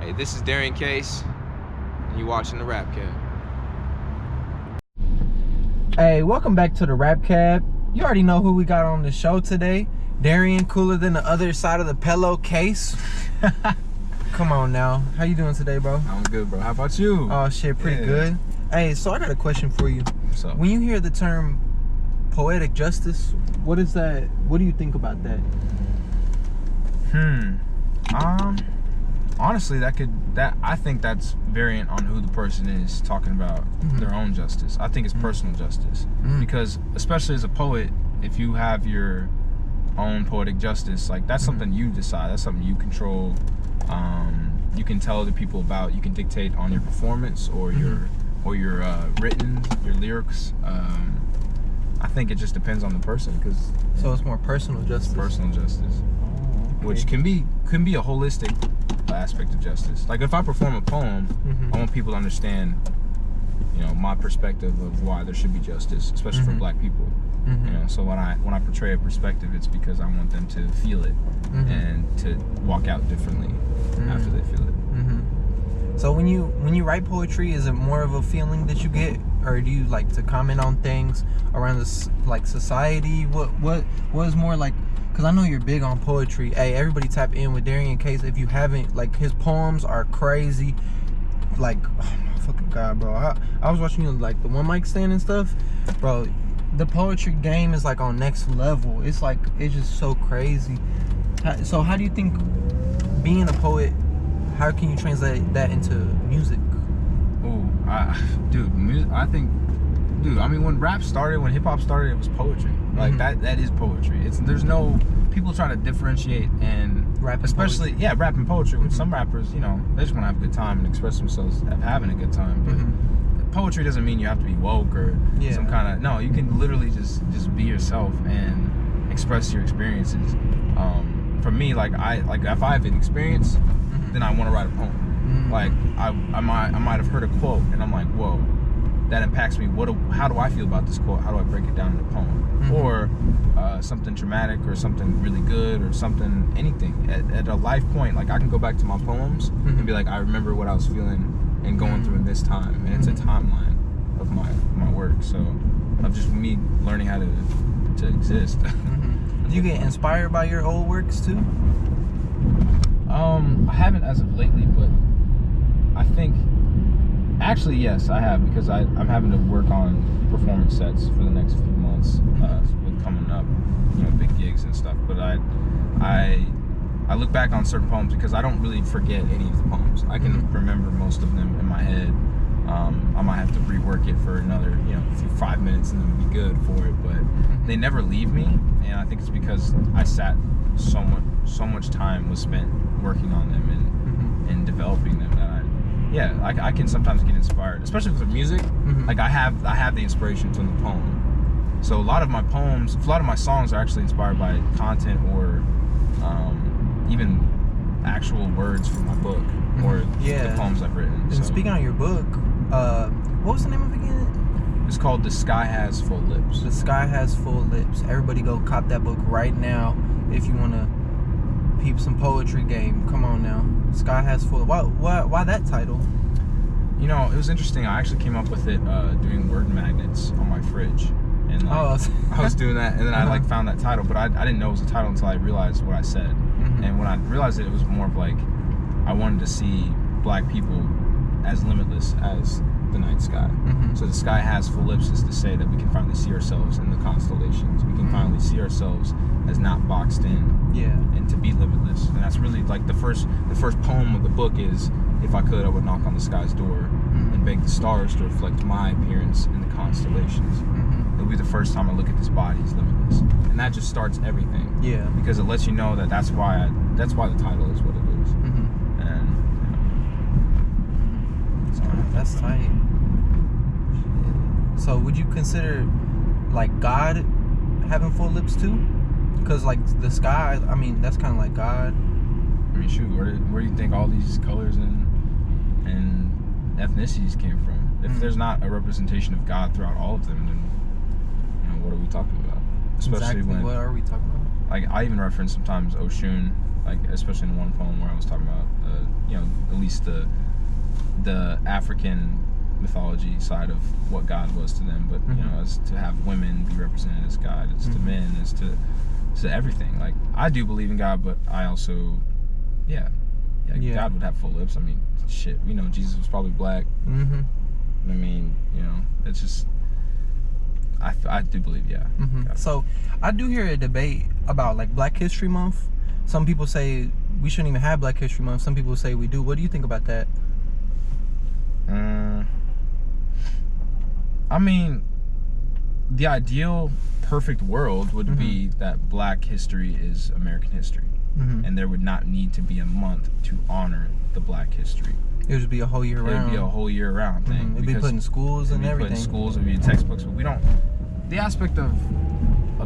Hey, this is Darrien Case, and you watching the Rap Cab. Hey, welcome back to the Rap Cab. You already know who we got on the show today. Darrien, cooler than the other side of the pillow case. Come on now. How you doing today, bro? I'm good, bro. How about you? Oh, shit, pretty good. Hey, so I got a question for you. What's up? When you hear the term poetic justice, what is that? What do you think about that? Honestly, I think that's variant on who the person is talking about their own justice. I think it's personal justice. Because especially as a poet, if you have your own poetic justice, like that's something you decide, that's something you control. You can tell other people about, you can dictate on your performance or your written, your lyrics. I think it just depends on the person, because So it's more personal justice. Personal justice. Oh, okay. Which can be a holistic aspect of justice. Like if I perform a poem, I want people to understand, you know, my perspective of why there should be justice, especially for Black people. You know, so when I portray a perspective, it's because I want them to feel it and to walk out differently after they feel it. So when you write poetry, is it more of a feeling that you get, or do you like to comment on things around this, like society? What is more like? Because I know you're big on poetry. Hey, everybody tap in with Darrien Case if you haven't. Like, his poems are crazy. Like, oh my fucking God, bro. I was watching you, like, the one mic stand and stuff. Bro, the poetry game is, like, on next level. It's, like, it's just so crazy. So how do you think being a poet, how can you translate that into music? Oh, I think, I mean, when rap started, when hip hop started, it was poetry. Like that is poetry. There's no, people try to differentiate and Rap and especially poetry. rap and poetry. With some rappers, you know, they just want to have a good time and express themselves having a good time. But poetry doesn't mean you have to be woke or some kind of, no, you can literally just be yourself and express your experiences. For me, like if I have an experience, then I want to write a poem. Like I might have heard a quote and I'm like, whoa, that impacts me. How do I feel about this quote? How do I break it down in a poem? Or something traumatic, or something really good, or something, anything at a life point. Like I can go back to my poems and be like, I remember what I was feeling and going through in this time, and it's a timeline of my work. So of just me learning how to exist. Do you get inspired by your old works too? I haven't as of lately, but I think actually yes, I have, because I'm having to work on performance sets for the next few months with coming up, you know, big gigs and stuff. But I look back on certain poems because I don't really forget any of the poems. I can remember most of them in my head. I might have to rework it for another, you know, 5 minutes and then be good for it. But they never leave me, and I think it's because I sat so much time was spent working on them and developing them that I can sometimes get inspired, especially with music. Like I have the inspiration from the poem. So a lot of my songs are actually inspired by content or even actual words from my book or the poems I've written. And speaking on your book, what was the name of it again? It's called The Sky Has Full Lips. The Sky Has Full Lips. Everybody go cop that book right now if you want to peep some poetry game. Come on now. Sky Has Full. Why that title? You know, it was interesting. I actually came up with it doing word magnets on my fridge, and like, I was doing that, and then I like found that title, but I didn't know it was a title until I realized what I said. And when I realized it was more of like I wanted to see Black people as limitless as the night sky. So the sky has full lips is to say that we can finally see ourselves in the constellations. We can finally see ourselves as not boxed in. And to be limitless. And that's really like the first poem of the book is, if I could, I would knock on the sky's door and beg the stars to reflect my appearance in the constellations. It'll be the first time I look at this body as limitless. And that just starts everything. Because it lets you know that that's why the title is what it is. And that's tight. So would you consider like God having full lips too? Because like the sky, I mean, that's kind of like God. I mean, shoot, where do you think all these colors and ethnicities came from? If there's not a representation of God throughout all of them, then, you know, what are we talking about? Especially when, what are we talking about? Like, I even reference sometimes Oshun, like especially in one poem where I was talking about, you know, least the African mythology side of what God was to them. But you know, as to have women be represented as God, as to men, as to everything. Like, I do believe in God, but I also, God would have full lips. I mean, shit, we know Jesus was probably black. I mean, you know, it's just, I do believe, So I do hear a debate about like Black History Month. Some people say we shouldn't even have Black History Month. Some people say we do. What do you think about that? I mean, the ideal perfect world would be that Black history is American history, and there would not need to be a month to honor the Black history. It would be a whole year round. It would be a whole year round thing. It'd be put in schools and everything. Put in schools, it would be in textbooks, but we don't. The aspect of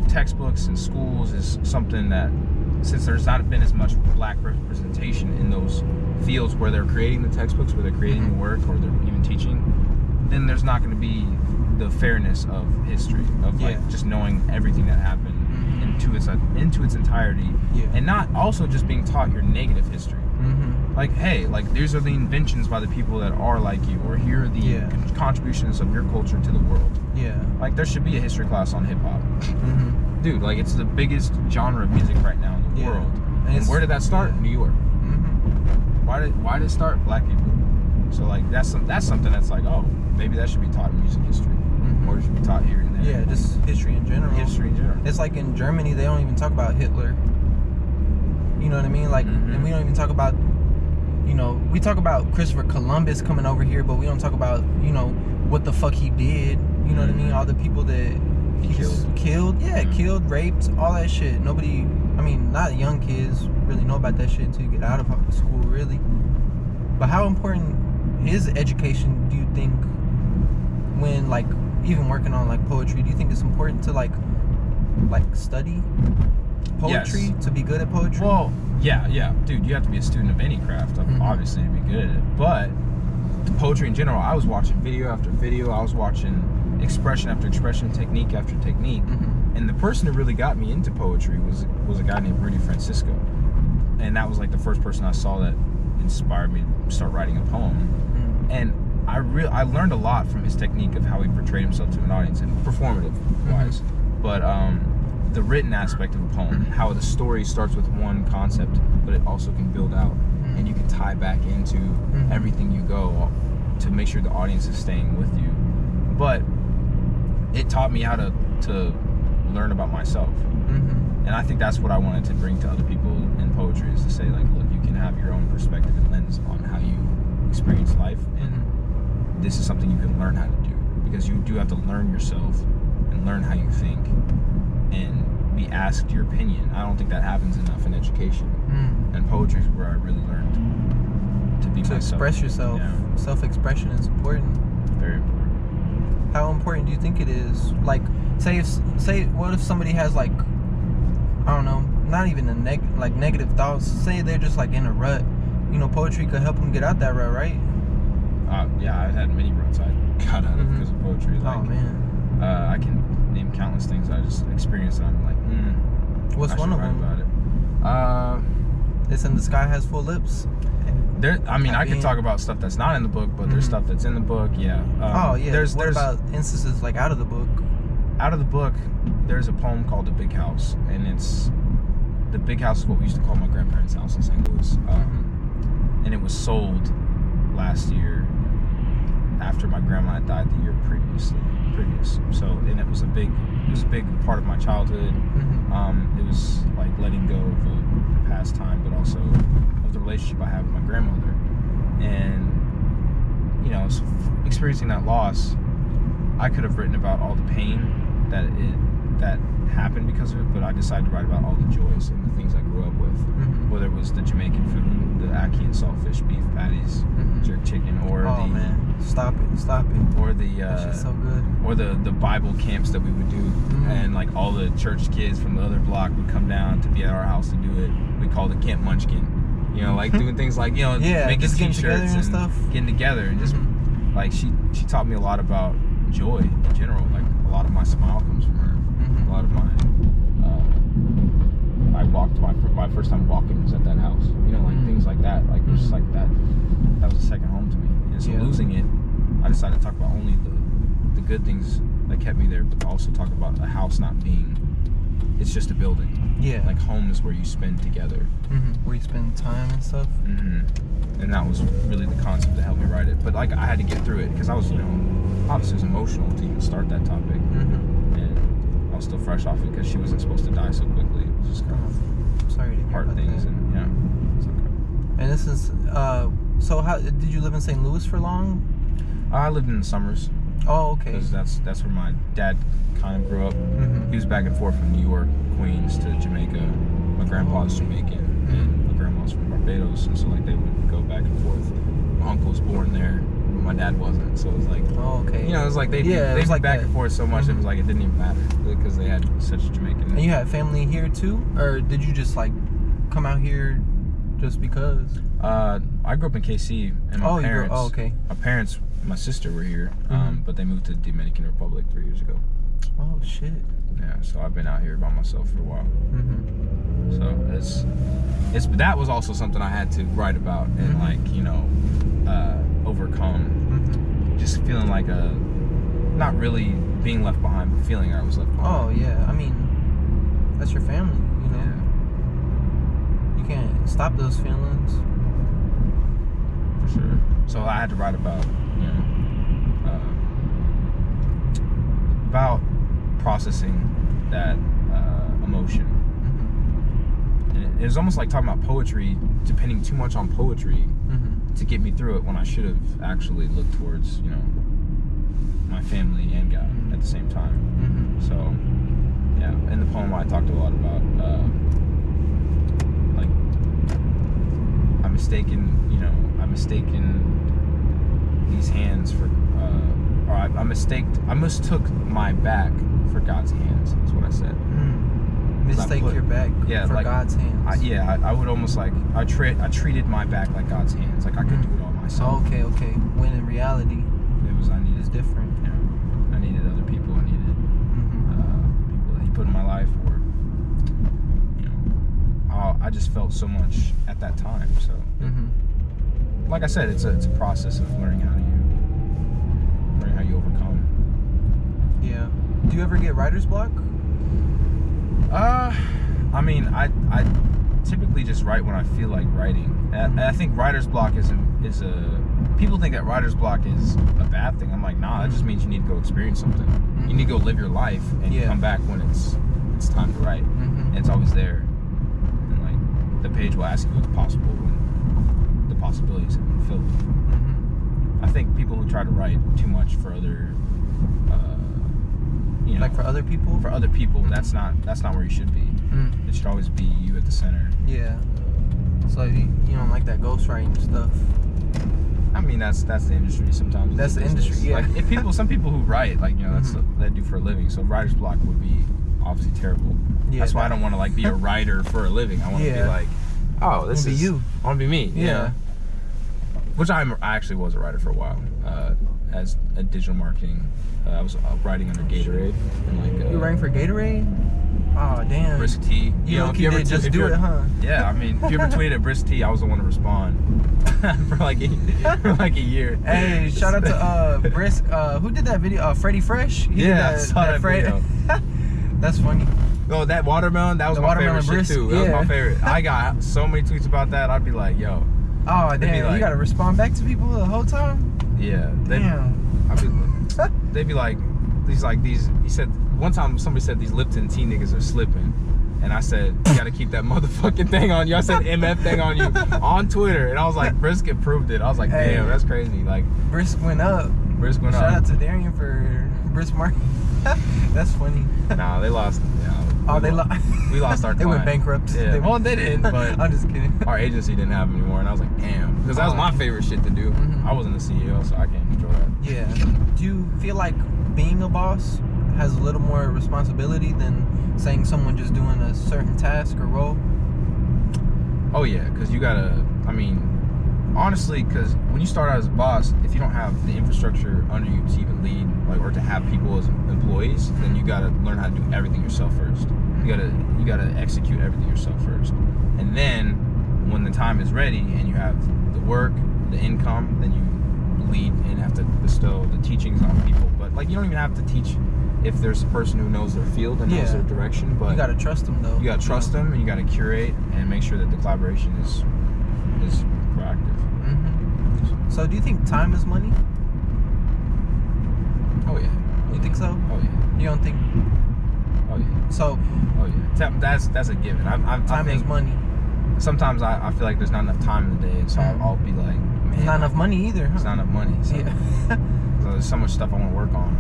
textbooks and schools is something that, since there's not been as much Black representation in those fields where they're creating the textbooks, where they're creating the work, or they're even teaching, then there's not going to be the fairness of history, of like just knowing everything that happened into its entirety, and not also just being taught your negative history. Like, hey, like, these are the inventions by the people that are like you, or here are the contributions of your culture to the world. Like, there should be a history class on hip hop. Dude, like, it's the biggest genre of music right now in the world. And where did that start? New York. Why did it start? Black people. So, like, that's something that's like, oh, maybe that should be taught in music history, or it should be taught here and there. Yeah, just history in general. It's like in Germany, they don't even talk about Hitler. You know what I mean? Like, and we don't even talk about, you know, we talk about Christopher Columbus coming over here, but we don't talk about, you know, what the fuck he did. You know what I mean? All the people that he killed, killed, raped, all that shit. Nobody, I mean, not young kids really know about that shit until you get out of school, really. But how important is education, do you think, when, like, even working on, like, poetry? Do you think it's important to, like study poetry to be good at poetry? Well, yeah, dude, you have to be a student of any craft, obviously, to be good at it. But the poetry in general, I was watching video after video, I was watching expression after expression, technique after technique, and the person who really got me into poetry was a guy named Rudy Francisco, and that was like the first person I saw that inspired me to start writing a poem. And I learned a lot from his technique of how he portrayed himself to an audience, and performative wise, but the written aspect of a poem, how the story starts with one concept, but it also can build out, and you can tie back into everything you go to make sure the audience is staying with you. But it taught me how to learn about myself, and I think that's what I wanted to bring to other people in poetry, is to say, like, look, you can have your own perspective and lens on how you experience life, and this is something you can learn how to do, because you do have to learn yourself and learn how you think and be asked your opinion. I don't think that happens enough in education, and poetry is where I really learned to be myself. Express yourself. Self-expression is important. Very important. How important do you think it is? Like, what if somebody has, like, I don't know, not even negative thoughts. Say they're just like in a rut. You know, poetry could help them get out that rut, right? Yeah, I've had many ruts I got out of because of poetry. Like, oh man. I can name countless things I just experienced, and I'm like, what's one of them? About it. It's in the sky has full lips. I could talk about stuff that's not in the book, but there's stuff that's in the book. There's about instances like out of the book? Out of the book, there's a poem called The Big House, and the Big House is what we used to call my grandparents' house in St. Louis, and it was sold last year after my grandma had died the year previous. So, and it was a big part of my childhood. It was like letting go of a past time, but also of the relationship I have with my grandmother, and you know, experiencing that loss. I could have written about all the pain that happened because of it, but I decided to write about all the joys and the things I grew up with, whether it was the Jamaican food, the ackee and saltfish beef patties, jerk chicken, or stop it, or the that shit's so good, or the Bible camps that we would do, and like all the church kids from the other block would come down to be at our house to do it. We called it Camp Munchkin, you know, like doing things like, you know, making just t-shirts getting together and stuff, getting together, and just like she taught me a lot about joy in general. Like, a lot of my smile comes from her. A lot of my my first time walking was at that house, you know, like things like that, like just like that I decided to talk about only the good things that kept me there, but also talk about a house not being, it's just a building. Yeah. Like home is where you spend together. Where you spend time and stuff. And that was really the concept that helped me write it. But like I had to get through it because I was, obviously it was emotional to even start that topic. And I was still fresh off it because she wasn't supposed to die so quickly. It was just kind of sorry to hear hard about things, that. and yeah, it's okay. And this is so how did you live in St. Louis for long? I lived in the summers. Oh, okay. Because that's where my dad kind of grew up. He was back and forth from New York, Queens to Jamaica. My grandpa's Jamaican and my grandma's from Barbados, and so like they would go back and forth. My uncle was born there, but my dad wasn't, so it was like, oh, okay. It was like they'd be like back that. and forth so much it was like it didn't even matter because they had such Jamaican. And you had family here too, or did you just like come out here just because? I grew up in KC, and my parents. okay. My parents, my sister were here, but they moved to the Dominican Republic 3 years ago. Oh shit. Yeah, so I've been out here by myself for a while. So it's that was also something I had to write about and like overcome. Just feeling like not really being left behind, but feeling I was left behind. Oh yeah, I mean, that's your family, Yeah. You can't stop those feelings. For sure. So I had to write about about processing that emotion. And it was almost like talking about poetry, depending too much on poetry to get me through it when I should have actually looked towards, my family and God at the same time. So, yeah, in the poem I talked a lot about, like, I mistaken these hands for, or I mistook my back for God's hands. That's what I said. Mistake your back for like, God's hands. I would almost like I treated my back like God's hands, like I could do it all myself. Okay. When in reality, it's different. Yeah, I needed other people. I needed people that He put in my life, or I just felt so much at that time. So, like I said, it's a process of learning how you overcome. Yeah. Do you ever get writer's block? I mean, I typically just write when I feel like writing. And I think writer's block is people think that writer's block is a bad thing. I'm like, nah, that just means you need to go experience something. You need to go live your life and come back when it's time to write. And it's always there. And like the page will ask you what's possible when the possibilities have been filled. I think people who try to write too much for other like for other people? For other people, that's not where you should be. It should always be you at the center. Yeah. So you don't like that ghostwriting stuff? I mean, that's the industry sometimes. That's the industry, yeah. Like some people who write, like that's what they do for a living. So writer's block would be obviously terrible. Yeah, that's why I don't want to like be a writer for a living. I want to be like, oh, this is you. I want to be me. Yeah. Which I actually was a writer for a while, as a digital marketing. I was writing under Gatorade and like. You were writing for Gatorade? Oh damn. Brisk Tea. If you ever just do it, huh? Yeah, I mean, if you ever tweeted at Brisk Tea, I was the one to respond for like a year. Hey, shout out to Brisk. Who did that video? Freddie Fresh. I saw that video. That's funny. Oh, that watermelon. That was my favorite shit too. That was my favorite. I got so many tweets about that. I'd be like, yo. Oh damn! Like, you gotta respond back to people the whole time. Yeah. Damn. They'd be like, these. He said one time somebody said these Lipton tea niggas are slipping, and I said you gotta keep that motherfucking thing on you. I said MF thing on you on Twitter, and I was like Brisket proved it. I was like, damn, that's crazy. Like Brisk went up. Shout out to Darrien for Brisk Market. That's funny. Nah, they lost. Yeah, they lost. We lost our client. They went bankrupt. Yeah. Well, they didn't, but I'm just kidding. Our agency didn't have them anymore, and I was like, damn, because that was my favorite shit to do. I wasn't the CEO, so I can't control that. Yeah. Do you feel like being a boss has a little more responsibility than saying someone just doing a certain task or role? Oh yeah, because you gotta. I mean, honestly, because when you start out as a boss, if you don't have the infrastructure under you to even lead, like, or to have people as employees, then you gotta learn how to do everything yourself first. You gotta execute everything yourself first, and then when the time is ready and you have the work, the income, then you lead and have to bestow the teachings on people. But like, you don't even have to teach if there's a person who knows their field and knows their direction. But you gotta trust them though. You gotta trust them, and you gotta curate and make sure that the collaboration is proactive. So do you think time is money? Oh yeah. You think so? Oh yeah. You don't think? Oh yeah. So. Oh yeah. That's a given. Time is money. Sometimes I feel like there's not enough time in the day, so I'll be like, man, it's not enough money either. Huh? It's not enough money. So, yeah. So there's so much stuff I want to work on.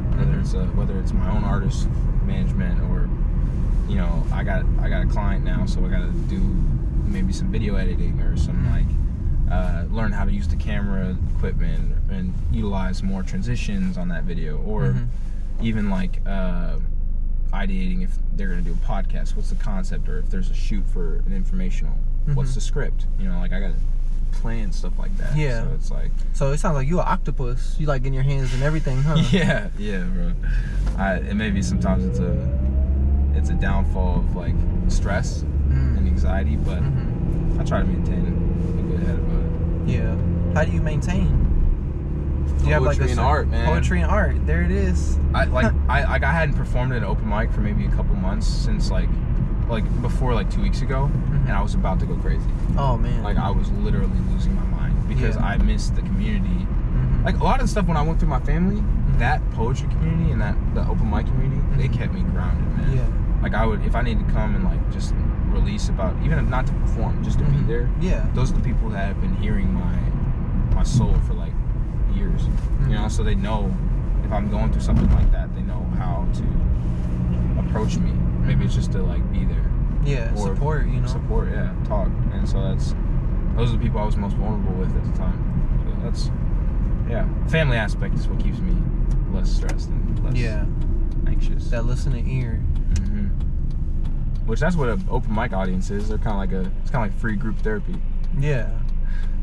Whether it's my own artist management, or you know, I got a client now, so I got to do maybe some video editing or some learn how to use the camera equipment and utilize more transitions on that video, or even like ideating if they're going to do a podcast, what's the concept, or if there's a shoot for an informational, what's the script, you know, like I got to plan stuff like that. Yeah. So it's like, so it sounds like you an octopus. You like getting your hands in everything, huh? yeah, bro. And maybe sometimes it's a downfall of like stress and anxiety, but I try to maintain a good head about it. Yeah. How do you maintain? Do you have like and art, man. Poetry and art. There it is. I hadn't performed at an open mic for maybe a couple months since like before like 2 weeks ago, and I was about to go crazy. Oh man. Like I was literally losing my mind because I missed the community. Like a lot of the stuff when I went through my family, that poetry community and the open mic community, they kept me grounded, man. Yeah. Like I would, if I needed to come and like just release about, even if not to perform, just to be there. Yeah. Those are the people that have been hearing my soul for like years. You know, so they know if I'm going through something like that, they know how to approach me. Maybe it's just to like be there. Yeah, or support, you know. Support, yeah, talk. And so those are the people I was most vulnerable with at the time. So family aspect is what keeps me less stressed and less anxious. That listening ear. Which that's what an open mic audience is. They're kind of like free group therapy. Yeah,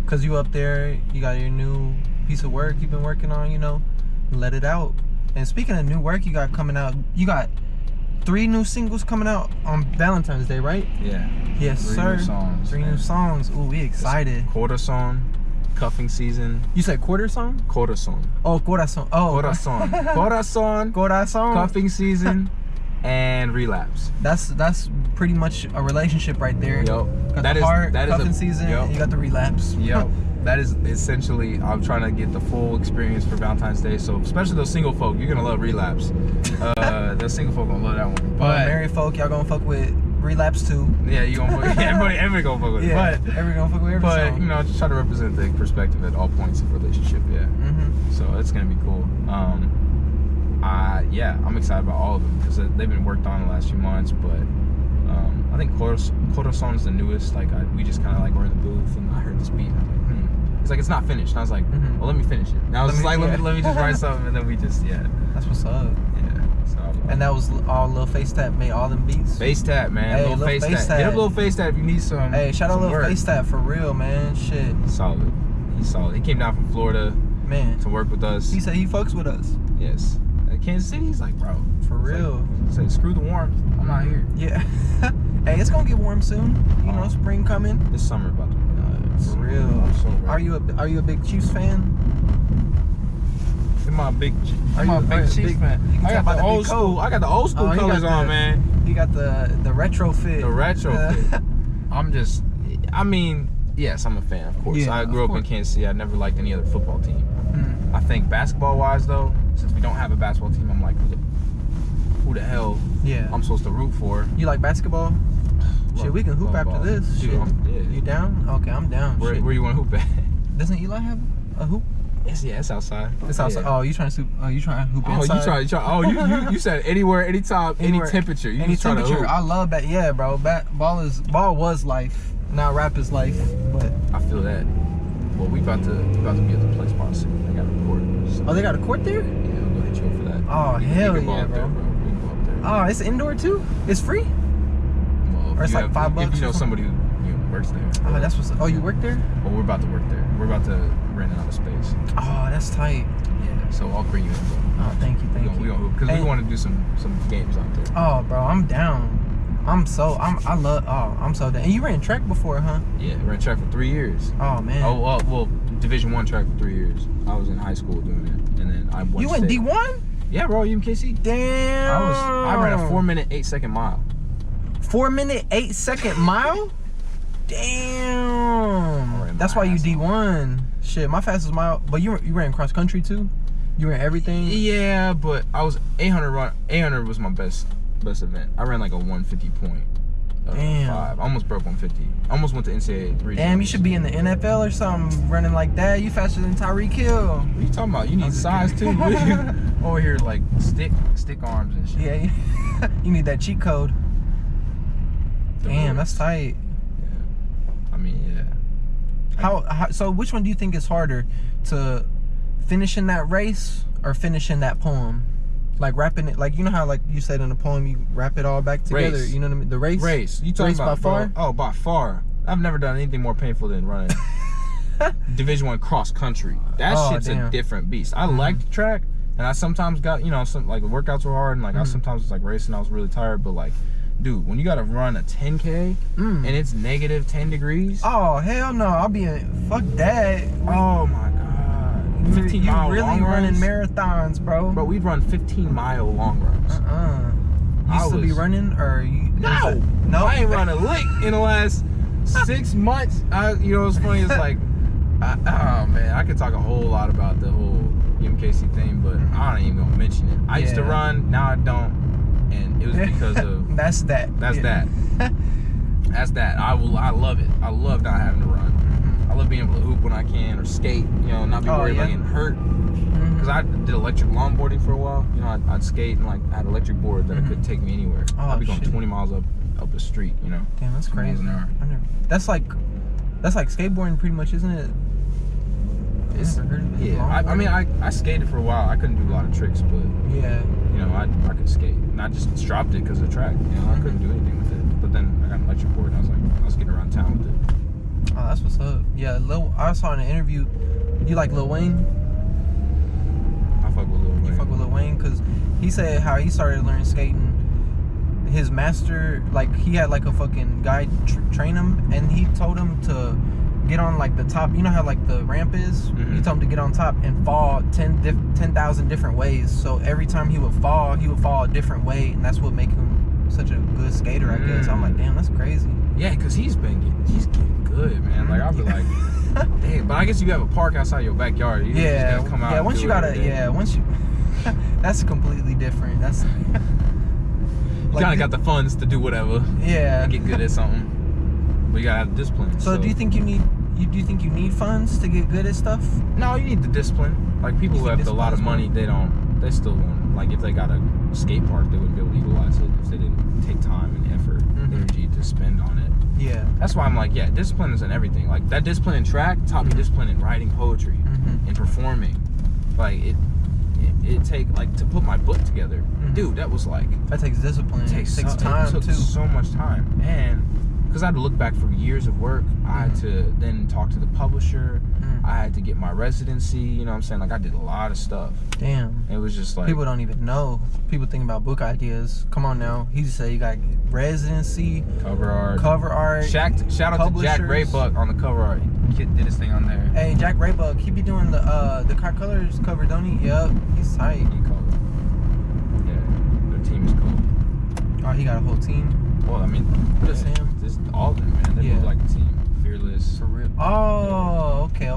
cause you up there, you got your new piece of work you've been working on, you know, let it out. And speaking of new work you got coming out, you got 3 new singles coming out on Valentine's Day, right? Yeah. Yes, 3 sir. New songs. 3 new songs. Ooh, we excited. Corazon, cuffing season. You said quarter song? Corazon. Oh, corazon. Oh, Corazon. Corazon. Cuffing season. And relapse. That's pretty much a relationship right there. Yep. Got the heart, cuffing season, and you got the relapse. Yep. That is essentially, I'm trying to get the full experience for Valentine's Day. So especially those single folk, you're gonna love relapse. Those single folk gonna love that one. But married folk, y'all gonna fuck with relapse too. Yeah, you gonna fuck. Everybody gonna fuck with it. Yeah, everybody gonna fuck with every song. But you know, just try to represent the perspective at all points of relationship. Yeah. So it's gonna be cool. I'm excited about all of them because they've been worked on the last few months. But I think Corazon is the newest. Like we just kind of like were in the booth and I heard this beat. And I was like, It's like it's not finished. And I was like, well, let me finish it. And I was just like, let me just write something, and then we just That's what's up. Yeah. So. And that was all Lil Face Tap made all them beats. Face Tap, man. Hey, Lil Face Tap. Hit up Lil Face Tap if you need some. Hey, shout out Lil work. Face Tap for real, man. Shit. He's solid. He came down from Florida, man, to work with us. He said he fucks with us. Yes. At Kansas City, he's like, bro. For real. He's like, screw the warmth. I'm not here. Yeah. Hey, it's gonna get warm soon. You know, spring coming. This summer about to be for real. I'm so ready. Are you a big Chiefs fan? I'm a big Chiefs fan. I got the old school colors on, man. You got the retro fit. The retro fit. Yes, I'm a fan, of course. I grew up in Kansas City. I never liked any other football team. I think basketball-wise, though, since we don't have a basketball team, I'm like, who the hell I'm supposed to root for? You like basketball? Shit, we can hoop after this. Dude, shit. You down? Okay, I'm down. Where you want to hoop at? Doesn't Eli have a hoop? Yes, it's outside. It's outside. Yeah. Oh, you trying to hoop inside? Oh, you said anywhere, anytime, any temperature. Any temperature. I love that. Yeah, bro. Ball was life. Now rap is life. But I feel that. Well, we about to be at the place spot soon. They got a court. So. Oh, they got a court there? Yeah, we'll go hit you up for that. Oh, hell yeah, bro. We can go up there. Oh, it's indoor too? It's free? Well, or it's like $5? If you know somebody who works there. Oh, that's what's. Oh, you work there? Well, we're about to work there. We're about to rent out a space. Oh, that's tight. Yeah, so I'll bring you in. Oh, thank you. We gonna hoop because we want to do some games out there. Oh, bro, I'm down. I'm so down. And you ran track before, huh? Yeah, ran track for 3 years. Oh man. Oh well, Division I track for 3 years. I was in high school doing it, and then I went. You went state. D1? Yeah, bro. UMKC. Damn. I ran a 4-minute 8-second mile. 4-minute 8-second mile? Damn. That's why you D1. Shit, my fastest mile. But you ran cross country too? You ran everything? Yeah, but I was 800 run. 800 was my best event. I ran like a 150 point. Damn. 5. I almost broke 150. I almost went to NCAA 3. Damn, you should be in the NFL or something, running like that. You faster than Tyreek Hill. What are you talking about? You need size too. Over here like stick arms and shit. Yeah, you need that cheat code. Damn, that's tight. Yeah. I mean, yeah. How so which one do you think is harder, to finishing that race or finishing that poem? Like rapping it, like you know how like you said in the poem you rap it all back together. Race. You know what I mean? The race. Race. You talking race about by far? bro? Oh, by far. I've never done anything more painful than running Division I cross country. That shit's a different beast. I liked track, and I sometimes got some like the workouts were hard, and like I sometimes was like racing. I was really tired, but like, dude, when you gotta run a 10K and it's negative 10 degrees. Oh hell no! I'll be fuck that. Oh my god. 15 you mile really long running runs? marathons, bro. Bro, we'd run 15-mile long runs. You still be running, or you? No, I ain't run a lick in the last 6 months. You know what's funny? It's like, oh man, I could talk a whole lot about the whole UMKC thing, but I don't even gonna mention it. I used to run, now I don't, and it was because of that's that. That's that. I love it. I love not having to run. I love being able to hoop when I can, or skate. You know, not be worried about getting hurt. Because I did electric longboarding for a while. You know, I'd skate and like I had an electric board that it could take me anywhere. I'd be going 20 miles up the street. You know. Damn, that's crazy. That's like skateboarding, pretty much, isn't it? I mean, I skated for a while. I couldn't do a lot of tricks, but yeah, you know, I could skate. And I just dropped it because of the track. You know, I couldn't do anything with it. But then I got an electric board, and I was getting around town with it. Oh, that's what's up. Yeah, I saw in an interview, you like Lil Wayne? I fuck with Lil Wayne. You fuck with Lil Wayne? Because he said how he started learning skating. His master, like, he had like a fucking guy train him, and he told him to get on like the top. You know how like the ramp is? He told him to get on top and fall 10,000 different ways. So every time he would fall a different way, and that's what make him such a good skater, I guess. I'm like, damn, that's crazy. Yeah, because he's getting good, man. Like, I'll be like, damn. But I guess you have a park outside your backyard. You just gotta come out. Yeah, once you that's completely different. That's you kind of got the funds to do whatever. Yeah. And get good at something. But you gotta have discipline. So do you think you need funds to get good at stuff? No, you need the discipline. Like, people who have a lot of money, they still won't. Like, if they got a skate park, they wouldn't be able to utilize it if they didn't take time and effort, energy to spend on it. Yeah. That's why I'm like, yeah, discipline is in everything. Like, that discipline in track taught me discipline in writing poetry and performing. Like, it take, like, to put my book together, dude, that was like, that takes discipline. It takes time. It took too. so much time. And because I had to look back for years of work, I had to then talk to the publisher. I had to get my residency. You know what I'm saying? Like, I did a lot of stuff. Damn. It was just like, people don't even know. People think about book ideas. Come on now. He just said you got to get residency, cover art. Shout out to Jack Raybuck on the cover art. Kid did his thing on there. Hey, Jack Raybuck, he be doing the Car Colors cover, don't he? Yep, he's tight. He covered. Yeah, their team is cool. Oh, he got a whole team. Well, I mean, just him. Just all of them, man. They look like a team. Fearless. For real. Oh, okay.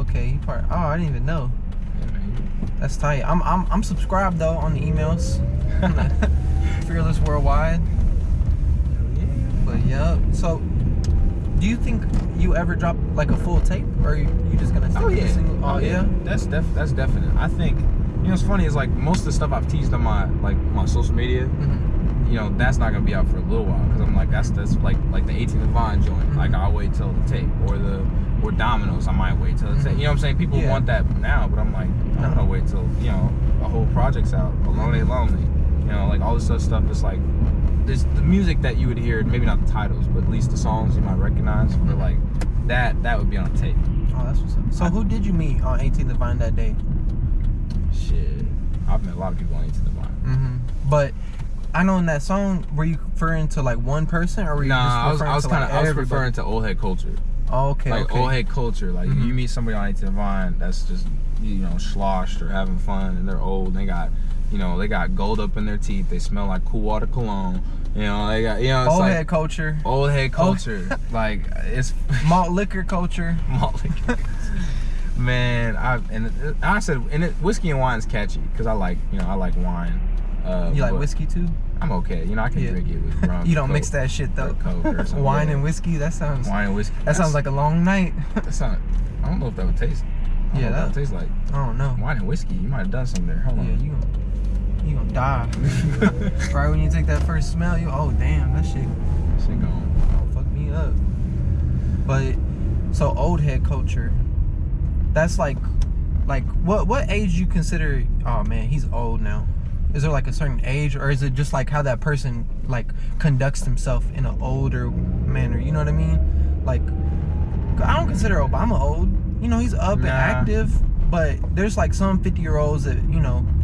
I didn't even know. Yeah, man. That's tight. I'm subscribed though on the emails. Fearless Worldwide. Yeah. But yeah. So, do you think you ever drop like a full tape, or you just gonna stick with a single? Oh yeah. That's definite. I think, you know, what's funny is like most of the stuff I've teased on my social media. You know, that's not gonna be out for a little while, because I'm like, that's like the 18th Vine joint. Like, I'll wait till the tape, or Domino's, I might wait till the tape. You know what I'm saying? People want that now, but I'm like, I'm gonna wait till, you know, a whole project's out. Alone Ain't Lonely. You know, like all this other stuff. It's like this, the music that you would hear, maybe not the titles, but at least the songs you might recognize. But like that would be on tape. Oh, that's what's up. So who did you meet on 18th Vine that day? Shit, I've met a lot of people on 18th Vine. But I know in that song, were you referring to like one person, or were you just referring to I was referring to old head culture. Okay, like okay. old head culture. Like you meet somebody on 18th Vine that's just sloshed or having fun, and they're old. And they got they got gold up in their teeth. They smell like Cool Water cologne. They got it's old like head culture. Old head culture. Like it's malt liquor culture. Malt liquor. Man, I said whiskey and wine is catchy because I like wine. You like whiskey too? I'm okay. I can drink it with rum. You don't Coke, mix that shit though. Coke or something. Wine and whiskey. That sounds. Wine and whiskey. That sounds like a long night. That's not. I don't know if that would taste. I don't know what that would taste like. I don't know. Wine and whiskey. You might have done something there. Hold on. Yeah, you gonna die. Right when you take that first smell, oh damn, that shit gonna fuck me up. But so old head culture. That's like what age you consider? Oh man, he's old now. Is there like a certain age, or is it just like how that person like conducts himself in an older manner? You know what I mean? Like, I don't consider Obama old. He's up and active, but there's like some 50-year-olds that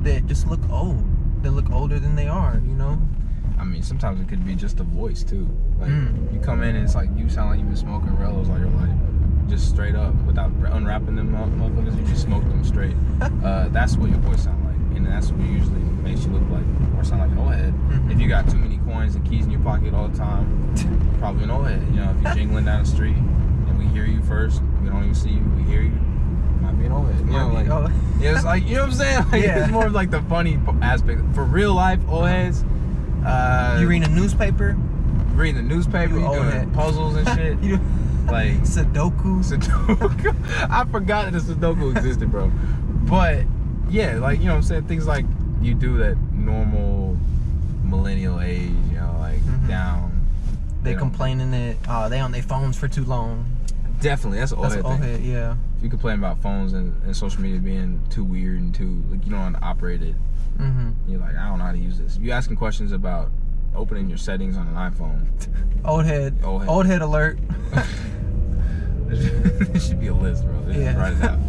that just look old. They look older than they are. I mean, sometimes it could be just a voice too. Like you come in and it's like you sound like you've been smoking Rellos all your life. Just straight up, without unwrapping them motherfuckers, you just smoke them straight. That's what your voice sound like, and that's what usually makes you look like or sound like an old head. If you got too many coins and keys in your pocket all the time, you're probably an old head. If you're jingling down the street and we hear you first, we don't even see you, we hear you, might be an old head. Yeah, it's like what I'm saying. Like, it's more of like the funny aspect for real life old heads. You reading a newspaper? Reading the newspaper, you doing puzzles and shit. Like Sudoku. I forgot that the Sudoku existed, bro. But yeah, like what I'm saying, things like you do that normal millennial age, down. They complaining that they on their phones for too long. Definitely, that's an old head thing. Yeah. If you complain about phones and social media being too weird and too you don't know how to operate it, you're like, I don't know how to use this. If you asking questions about opening your settings on an iPhone. Old head alert. There should be a list, bro. Write it out.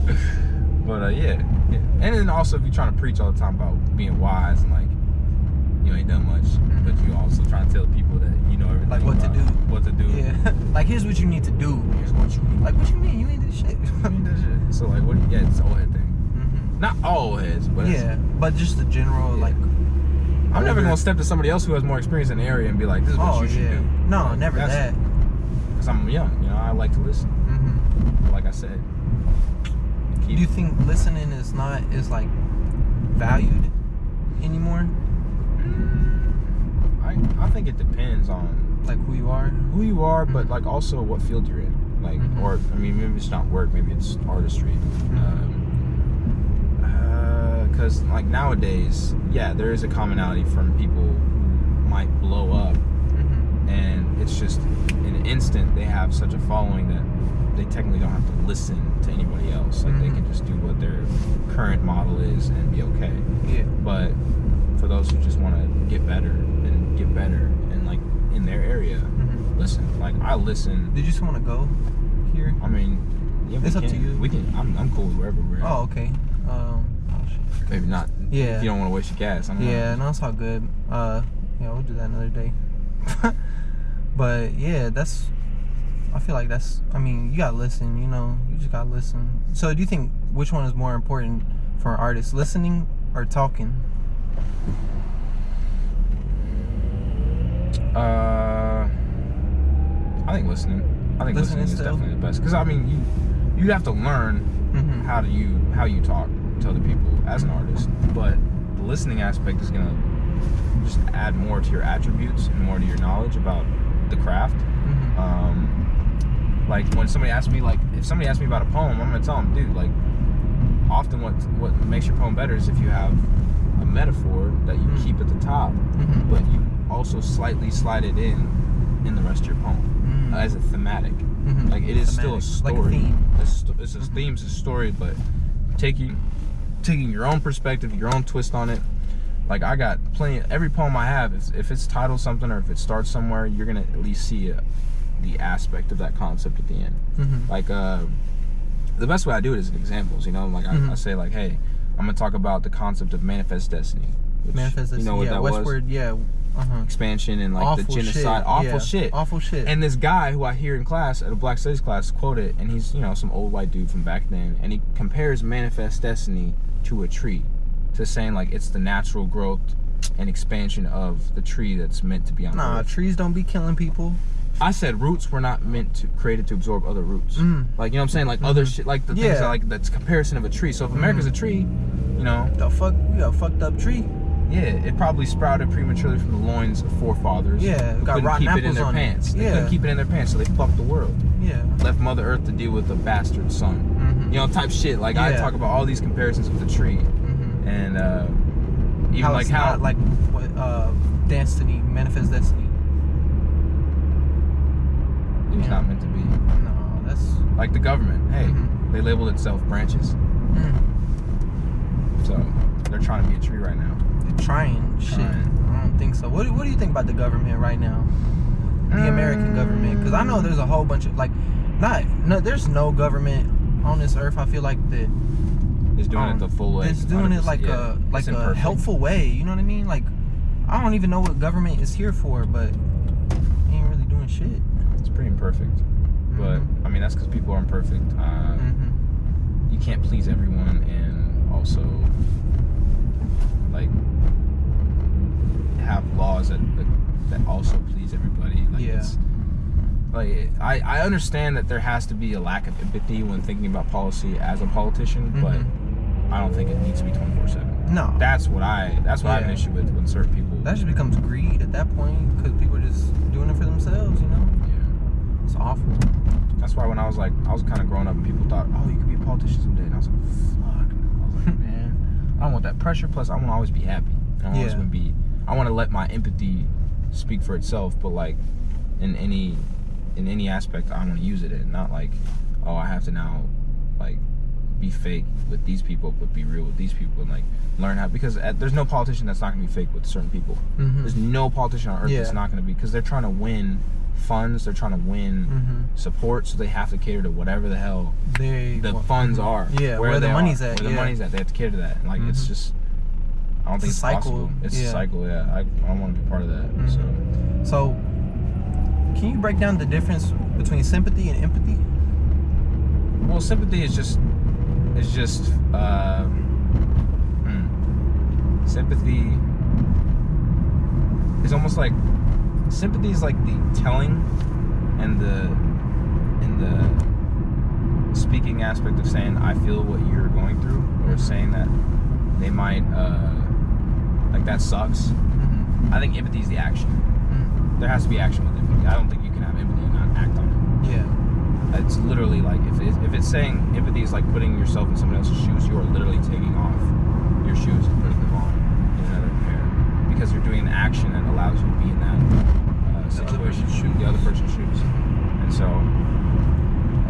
But yeah. And then also if you're trying to preach all the time about being wise and like you ain't done much, but you also trying to tell people that you know everything. Like what to do. Yeah. Like here's what you need to do. Here's what you need. Like what you mean? You ain't do shit. You ain't done shit. So like it's an old head thing. Not all old heads, but but just the general like. I'm never gonna step to somebody else who has more experience in the area and be like, this is what you should do. No, like, never that. Because I'm young, I like to listen. But like I said, do you think listening is like valued anymore? I think it depends on like who you are, but like also what field you're in. Like, or I mean, maybe it's not work, maybe it's artistry. Because like nowadays, there is a commonality from people who might blow up, and it's just in an instant they have such a following that they technically don't have to listen to anybody else. Like they can just do what their current model is and be okay. Yeah. But for those who just want to get better and like in their area, listen. Like I listen. Did you just want to go here? I mean, it's up to you. We can. I'm cool wherever we're at. Oh, okay. Maybe not. Yeah. If you don't want to waste your gas. No, it's all good. We'll do that another day. But yeah, I feel like I mean, you gotta listen, you just gotta listen. So do you think, which one is more important for an artist, listening or talking? I think listening. I think listening is definitely the best. Because I mean, you have to learn how you talk to other people as an artist, but the listening aspect is gonna just add more to your attributes and more to your knowledge about the craft. Like when somebody asks me, like if somebody asks me about a poem, I'm gonna tell them, dude, like often what makes your poem better is if you have a metaphor that you keep at the top, but you also slightly slide it in the rest of your poem as a thematic. Like it is still a story. Like a theme. It's a theme, it's a story, but taking your own perspective, your own twist on it. Like I got plenty. Every poem I have, if it's titled something or if it starts somewhere, you're gonna at least see the aspect of that concept at the end. Like the best way I do it is in examples. Like I say, like, hey, I'm gonna talk about the concept of manifest destiny. Manifest destiny. You know what that Westward, was? Yeah. expansion and like Awful the genocide, shit. awful Yeah. shit. Awful shit. And this guy who I hear in class at a Black Studies class quote it, and he's, you know, some old white dude from back then, and he compares manifest destiny to a tree, to saying like it's the natural growth and expansion of the tree that's meant to be on Nah, Earth. trees don't be killing people. I said roots were not created to absorb other roots. Like, you know what I'm saying? Like other shit, like the things that, like, that's comparison of a tree. So if America's a tree, you know. The fuck, we got a fucked up tree. Yeah, it probably sprouted prematurely from the loins of forefathers. Yeah, who got couldn't rotten keep it in apples their on it. pants. They Yeah. couldn't keep it in their pants, so they fucked the world. Yeah. Left Mother Earth to deal with the bastard sun. You know, type shit. Like, I talk about all these comparisons with the tree. And even how like it's how not like what destiny, manifest destiny. it's not meant to be. No, that's Like the government. Hey, they labeled itself branches. So they're trying to be a tree right now. they're trying. Shit, I don't think so. What do you think about the government right now? The American government, because I know there's a whole bunch of like, there's no government on this earth. I feel like that It's doing it the full way. it's doing it like yeah, a it's imperfect. helpful way. You know what I mean? Like, I don't even know what government is here for, but ain't really doing shit. It's pretty imperfect. But I mean, that's because people are imperfect. You can't please everyone, and also like have laws that also please everybody. Like, it's like I understand that there has to be a lack of empathy when thinking about policy as a politician, but I don't think it needs to be 24/7. No, That's what I have an issue with when certain people. that just becomes greed at that point because people are just doing it for themselves. You know, Yeah. it's awful. That's why when I was kind of growing up and people thought, oh, you could be a politician someday. And I was like, fuck. I was like, man, I don't want that pressure. Plus, I want to always be happy. I want to let my empathy speak for itself, but like in any aspect I want to use it in. Not like, oh, I have to now like be fake with these people, but be real with these people and like learn how, because there's no politician that's not going to be fake with certain people. There's no politician on earth that's not going to be, because they're trying to win funds, they're trying to win support, so they have to cater to whatever the hell the funds are. Yeah, where the money's at. Where the money's at, they have to cater to that. And like it's just, I don't think it's possible. It's a cycle. Yeah, I want to be part of that. So, can you break down the difference between sympathy and empathy? Well, sympathy is just sympathy is almost like, sympathy is like the telling and the speaking aspect of saying I feel what you're going through, or saying that they might like that sucks. I think empathy is the action. There has to be action with empathy. I don't think you can have empathy and not act on it. Yeah. It's literally like, if it's saying empathy is like putting yourself in someone else's shoes, you are literally taking off your shoes and putting them on in another pair, because you're doing an action that allows you to be in that situation, the other person's shoes. And so,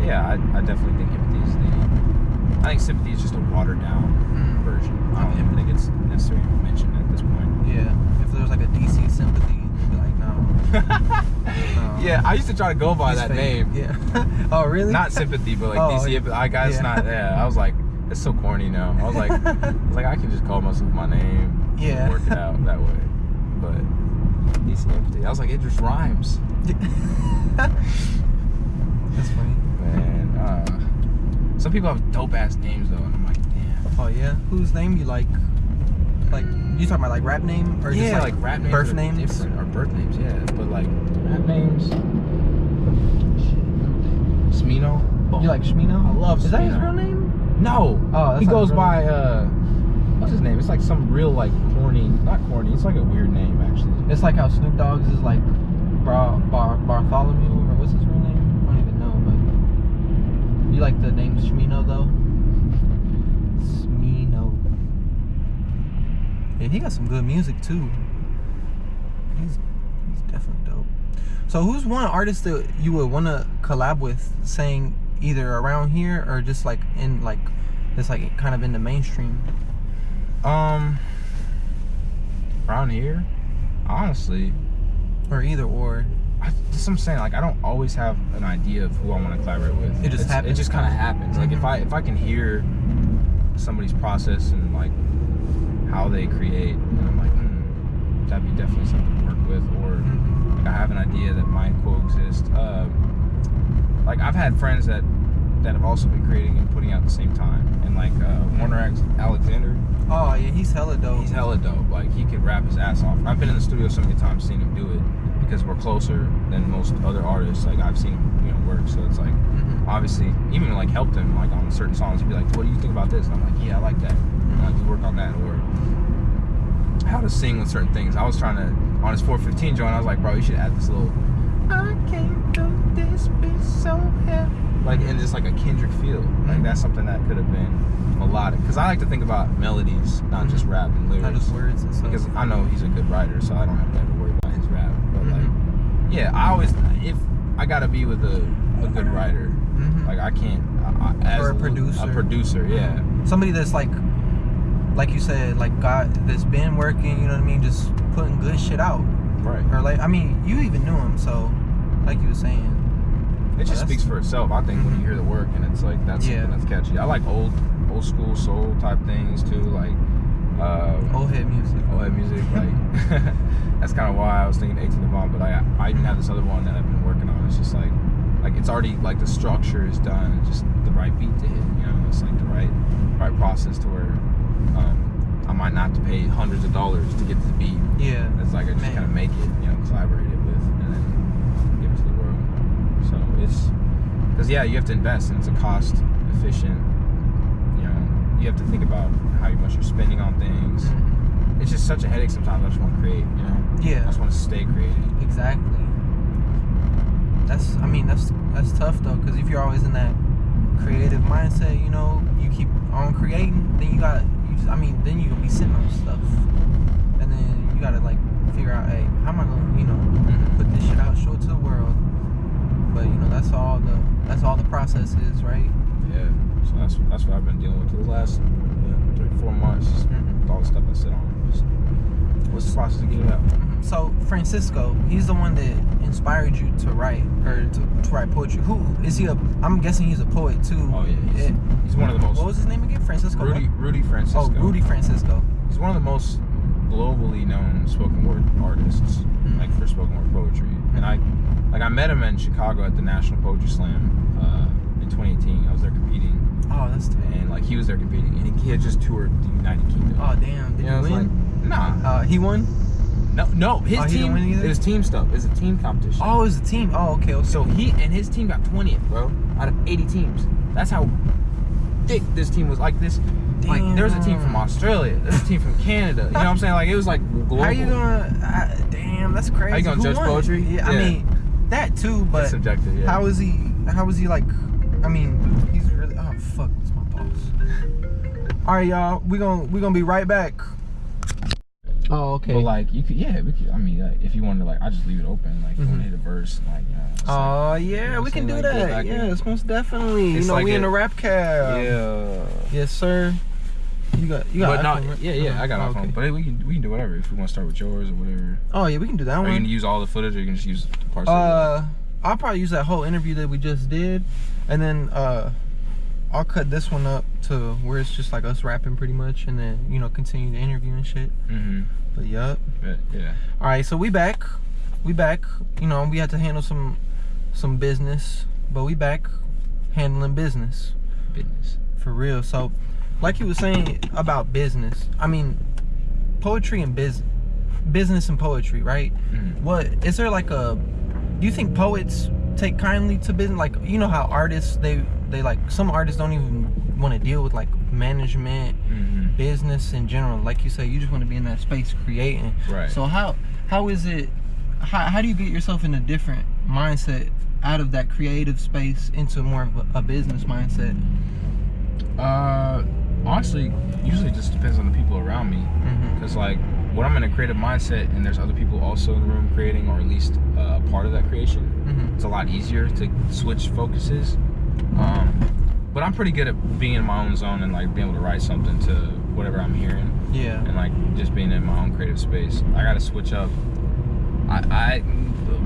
yeah, I definitely think empathy is I think sympathy is just a watered down version. I don't even think it's necessarily mentioned at this point. Yeah. If there was like a DC sympathy, you'd be like, no. Yeah, I used to try to go by that fake. name. Yeah. Oh, really? Not sympathy, but like DC. It's not. Yeah, I was like, it's so corny now. I was like, I can just call myself my name. Yeah. And work it out that way. But DC empathy. I was like, it just rhymes. That's funny. Man, some people have dope ass names though, and I'm like, damn. Oh yeah. Whose name you like? Like, you talking about like rap name or just like rap names, birth are names? different, or birth names, yeah. But like rap names, Smino. You like Shmino? I love Smino. Is that his real name? No. Oh, that's he not goes his real by what's his name? It's like some real like corny, not corny. It's like a weird name actually. It's like how Snoop Dogg's is like Bartholomew, or what's his real name? I don't even know, but you like the name Shmino though? Smino. Yeah, he got some good music too. He's definitely dope. So who's one artist that you would want to collab with, saying either around here or just like in like it's like kind of in the mainstream? Around here, honestly, or either or. That's what I'm saying. Like, I don't always have an idea of who I want to collaborate with. It just happens. It just kind of happens. Like if I can hear somebody's process and like how they create, and I'm like, that'd be definitely something to work with. with, or like I have an idea that might coexist. Like I've had friends that have also been creating and putting out at the same time, and like Warner Alexander. Oh yeah, he's hella dope. He's hella dope. Like he can rap his ass off. I've been in the studio so many times seeing him do it because we're closer than most other artists. Like I've seen him, work. So it's like obviously even like helped him like on certain songs. He'd be like, "What do you think about this?" And I'm like, "Yeah, I like that. I like to work on that." Or how to sing with certain things. I was trying to on his 415 joint. I was like, "Bro, you should add this little I can't do this bitch so heavy." Like in just like a Kendrick feel. Like that's something that could have been melodic. Because I like to think about melodies, not just rap and lyrics. Not just words and stuff. Because I know he's a good writer, so I don't have to ever worry about his rap. But like, yeah, I always, if I gotta be with a good writer, like I can't. As or a producer. A producer, yeah. Somebody that's like you said, like that's been working. You know what I mean? Just putting good shit out. Right. Or like, I mean, you even knew him, so like you were saying. It just speaks for itself, I think, when you hear the work, and it's like that's something that's catchy. I like old school soul type things too, like old head music. Like that's kind of why I was thinking 18 Avant, but I even have this other one that I've been working on. It's just like it's already like the structure is done, it's just the right beat to hit. It's like the right process to where I might not have to pay hundreds of dollars to get the beat. Yeah, it's like I just kind of make it, collaborate it with, and then give it to the world. So it's because you have to invest, and it's a cost efficient. You have to think about how much you're spending on things. It's just such a headache sometimes. I just want to create. Yeah. I just want to stay creative. Exactly. That's tough though, because if you're always in that creative mindset, you keep on creating, then then you're gonna be sitting on stuff, and then you gotta like figure out, hey, how am I gonna put this shit out, show it to the world. But that's all the process is, right? Yeah. So that's what I've been dealing with for the last 3-4 months. With all the stuff I sit on. What's the process to get it out? So Francisco, he's the one that inspired you to write to write poetry. Who is he? I'm guessing he's a poet too. Oh yeah, he's one of the most. What was his name again? Francisco. Rudy Francisco. Oh, Rudy Francisco. He's one of the most globally known spoken word artists, like for spoken word poetry. And I met him in Chicago at the National Poetry Slam in 2018. I was there competing. Oh, that's tight. And like he was there competing, and he had just toured the United Kingdom. Oh damn! Did he win? Like, nah. He won. No, his team. Didn't win either? It was team stuff. It was a team competition. Oh, it was a team. Oh, okay. So he and his team got 20th, bro, out of 80 teams. That's how thick this team was. Like this. Damn. Like there was a team from Australia, there's a team from Canada. You know what I'm saying? Like it was like global. How you gonna? Damn, that's crazy. How you gonna judge poetry? Yeah, I mean that too, but it's subjective. Yeah. How is he like? I mean, he's really. Oh fuck, that's my boss. All right, y'all, we gonna be right back. Oh, okay. But like you could, we could. I mean, like, if you wanted to, like, I just leave it open. Like, if you want to hit a verse, like, oh yeah, we can do that. Yes, most definitely. We in the rap cab. Yeah. Yes, sir. You got. But iPhone, no, right? I got iPhone. Okay. But we can do whatever. If we want to start with yours or whatever. Oh yeah, we can do that one. Are you gonna use all the footage, or you can just use parts? I'll probably use that whole interview that we just did, and then I'll cut this one up to where it's just like us rapping pretty much, and then continue the interview and shit. But yup. Yeah. All right, so we back. We had to handle some business, but we back handling business. For real. So, like you were saying about business, I mean, poetry and business and poetry, right? What is there like a? Do you think poets take kindly to business? Like, how artists they like, some artists don't even want to deal with like management, business in general. Like you say, you just want to be in that space creating. Right. So how is it? How do you get yourself in a different mindset out of that creative space into more of a business mindset? Honestly, usually it just depends on the people around me. Because like when I'm in a creative mindset and there's other people also in the room creating, or at least a part of that creation, it's a lot easier to switch focuses. But I'm pretty good at being in my own zone and like being able to write something to whatever I'm hearing. Yeah. And like just being in my own creative space. I gotta switch up. I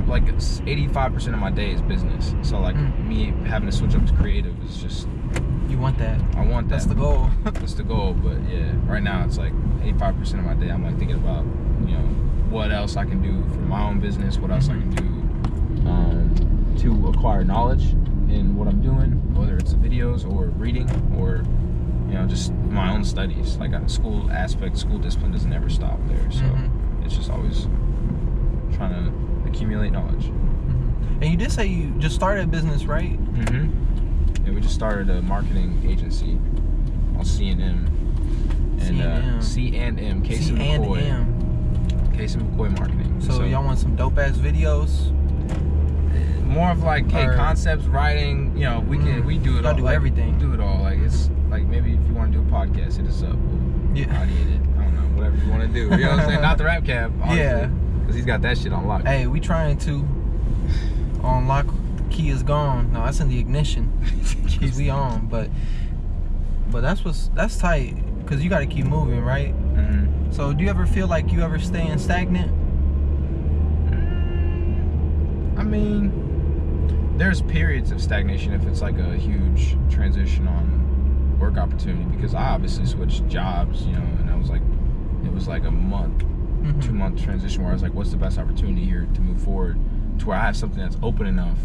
like 85% of my day is business. So like me having to switch up to creative is just. You want that? I want that. That's the goal. That's the goal. But yeah, right now it's like 85% of my day I'm like thinking about what else I can do for my own business, what else I can do to acquire knowledge in what I'm doing, whether it's videos or reading or just my own studies. Like school discipline doesn't ever stop there, so it's just always trying to accumulate knowledge. And you did say you just started a business, right? Yeah, we just started a marketing agency on C&M. And C&M, Case and McCoy. Case and McCoy Marketing. So y'all want some dope ass videos? More of like, hey, concepts, writing. We do it all. Do everything. Do it all. Like it's like maybe if you want to do a podcast, hit us up. We'll ideate it. I don't know, whatever you want to do. You know what I'm saying? Not the rap cab, obviously. Yeah. Because he's got that shit on lock. Hey, we trying to unlock. Key is gone. No, that's in the ignition. Cause we on, but that's tight. Cause you got to keep moving, right? So do you ever feel like you ever staying stagnant? I mean, there's periods of stagnation if it's like a huge transition on work opportunity, because I obviously switched jobs, and it was like a month, 2-month transition where I was like, what's the best opportunity here to move forward to where I have something that's open enough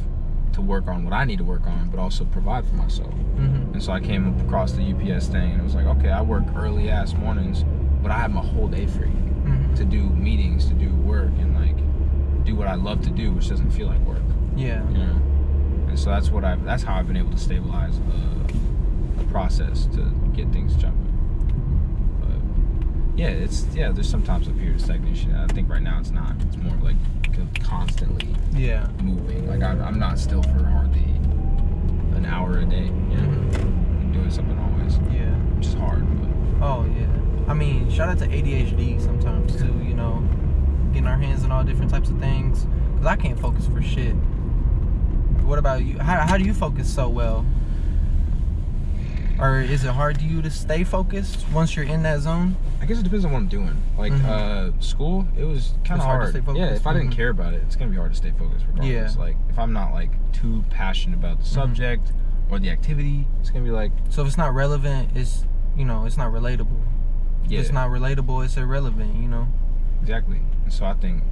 to work on what I need to work on, but also provide for myself. And so I came across the UPS thing, and it was like, okay, I work early ass mornings, but I have my whole day free to do meetings, to do work, and like do what I love to do, which doesn't feel like work. Yeah. And so that's how I've been able to stabilize the process to get things jumping. But yeah, there's sometimes a period of stagnation. I think right now it's not. It's more of like constantly moving. Like I'm not still for hardly an hour a day. I'm doing something always. Yeah. Which is hard, but oh yeah. I mean, shout out to ADHD sometimes too, getting our hands on all different types of things. Cause I can't focus for shit. What about you? How do you focus so well? Or is it hard to you to stay focused once you're in that zone? I guess it depends on what I'm doing. Like school, it was kind of hard. To stay focused. Yeah, if I didn't care about it, it's gonna be hard to stay focused regardless. Yeah. Like if I'm not like too passionate about the subject or the activity, it's gonna be like. So if it's not relevant, it's it's not relatable. If it's not relatable, it's irrelevant. Exactly. And so I think,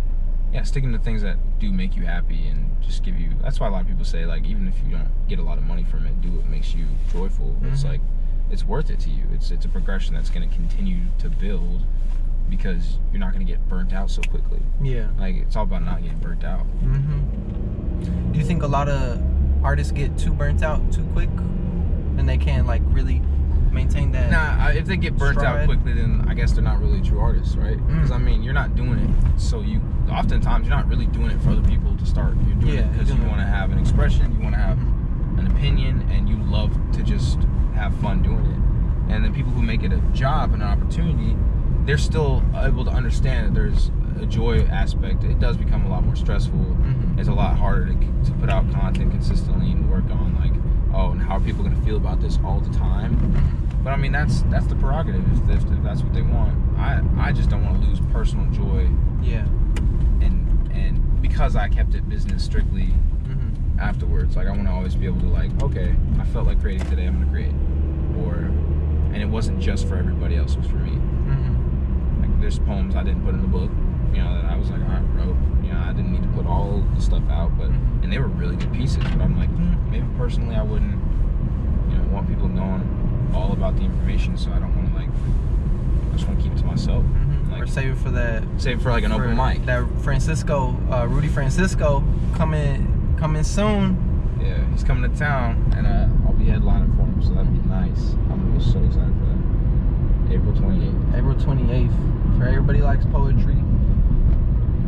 sticking to things that do make you happy and just give you. That's why a lot of people say, like, even if you don't get a lot of money from it, do what makes you joyful. It's like, it's worth it to you. It's a progression that's going to continue to build, because you're not going to get burnt out so quickly. Yeah. Like, it's all about not getting burnt out. Do you think a lot of artists get too burnt out too quick, and they can't like really maintain that? Nah, if they get burnt out quickly, then I guess they're not really true artists, right? Because I mean, you're not doing it, so oftentimes you're not really doing it for other people to start. You're doing it because you want to have an expression, you want to have an opinion, and you love to just have fun doing it. And then people who make it a job and an opportunity, they're still able to understand that there's a joy aspect. It does become a lot more stressful. It's a lot harder to put out content consistently and work on like, oh, and how are people going to feel about this all the time? But I mean, that's the prerogative if that's what they want. I just don't want to lose personal joy. Yeah. And because I kept it business strictly afterwards, like I want to always be able to like, okay, I felt like creating today, I'm going to create. And it wasn't just for everybody else, it was for me. Like there's poems I didn't put in the book, that I was like, I wrote. I didn't need to put all the stuff out, but and they were really good pieces. But I'm like, maybe personally I wouldn't, want people knowing all about the information. So I don't want to like, I just want to keep it to myself. Like, or save it for that. Save it for like an open mic. That Rudy Francisco coming soon. Yeah, he's coming to town, and I'll be headlining for him, so that'd be nice. I'm so excited for that. April 28th. April 28th. For everybody likes poetry.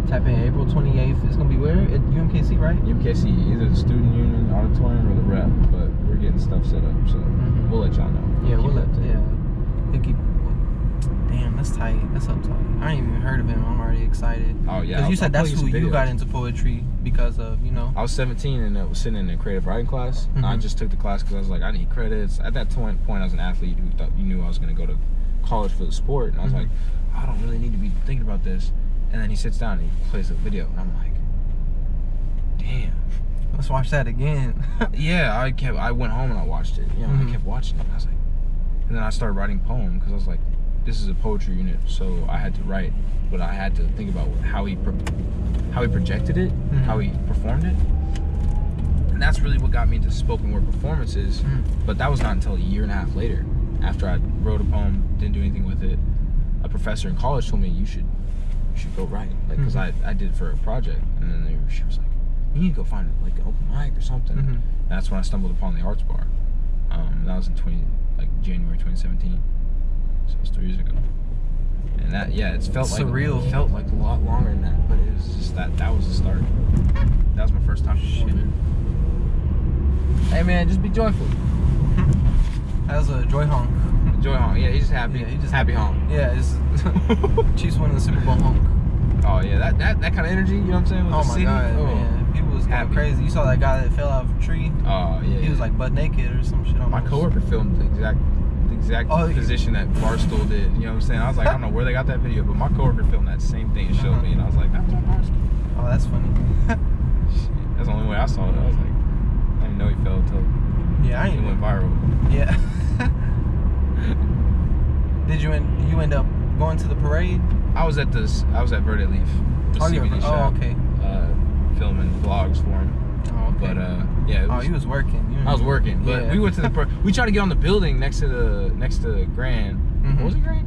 Tap in April 28th. It's gonna be where? At UMKC, right? UMKC, either the Student Union Auditorium or the Rep, but we're getting stuff set up, so we'll let y'all know. Yeah, damn, that's tight. That's so tight. I ain't even heard of him. I'm already excited. Oh yeah. Because you said that's who you got into poetry because of, I was 17 and I was sitting in a creative writing class. I just took the class because I was like, I need credits. At that point, I was an athlete who thought knew I was gonna go to college for the sport, and I was like, I don't really need to be thinking about this. And then he sits down and he plays the video, and I'm like, damn. Let's watch that again. Yeah, I went home and I watched it. I kept watching it. And I was like, and then I started writing poems because I was like, this is a poetry unit, so I had to write, but I had to think about how he projected it, how he performed it. And that's really what got me into spoken word performances. But that was not until a year and a half later, after I wrote a poem, didn't do anything with it. A professor in college told me, you should go write, like, because I did it for a project, and then she was like, you need to go find like an open mic or something. And that's when I stumbled upon the Arts Bar. That was in January 2017, so it was 3 years ago. And that, yeah, it felt surreal. It felt like a lot longer than that, but it was just that was the start. That was my first time performing. Hey man, just be joyful. That was a joy honk. Joy honk. Yeah, he's just happy. Yeah, he just happy honk. Yeah, it's Chiefs winning the Super Bowl honk. Oh yeah, that kind of energy. You know what I'm saying? With Oh the my city. god, man, people was going crazy. You saw that guy that fell out of a tree? Oh yeah. He was like butt naked or some shit. Almost. My coworker filmed the exact position that Barstool did. You know what I'm saying? I was like, I don't know where they got that video, but my coworker filmed that same thing and showed me, and I was like, that's Barstool. Oh, that's funny. Shit, that's the only way I saw it. I was like, I didn't know he fell until it went viral. Yeah. Did you end up going to the parade? I was at Verde Leaf. The CBD shop, okay. Filming vlogs for him. Oh, okay. But yeah. You was working. I was working, but we went to the. We tried to get on the building next to Grand. What was it, Grand?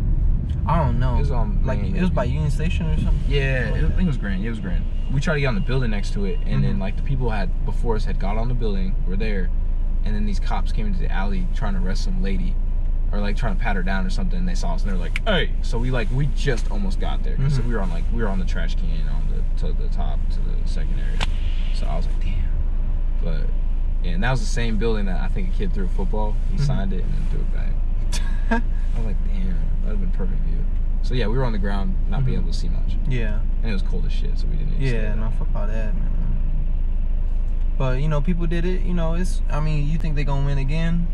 I don't know. It was it was by Union Station or something. Yeah, I think it was Grand. It was Grand. We tried to get on the building next to it, and then like the people before us had got on the building, were there, and then these cops came into the alley trying to arrest some lady, or like trying to pat her down or something. And they saw us, and they were like, "Hey!" So we just almost got there. So we were on the trash can to the top to the second area. So I was like, "Damn!" But yeah, and that was the same building that I think a kid threw a football. He signed it and then threw it back. I was like, "Damn, that'd have been perfect view." So yeah, we were on the ground, not being able to see much. Yeah. And it was cold as shit, so we didn't. No, fuck all that, man. But people did it. You think they gonna win again?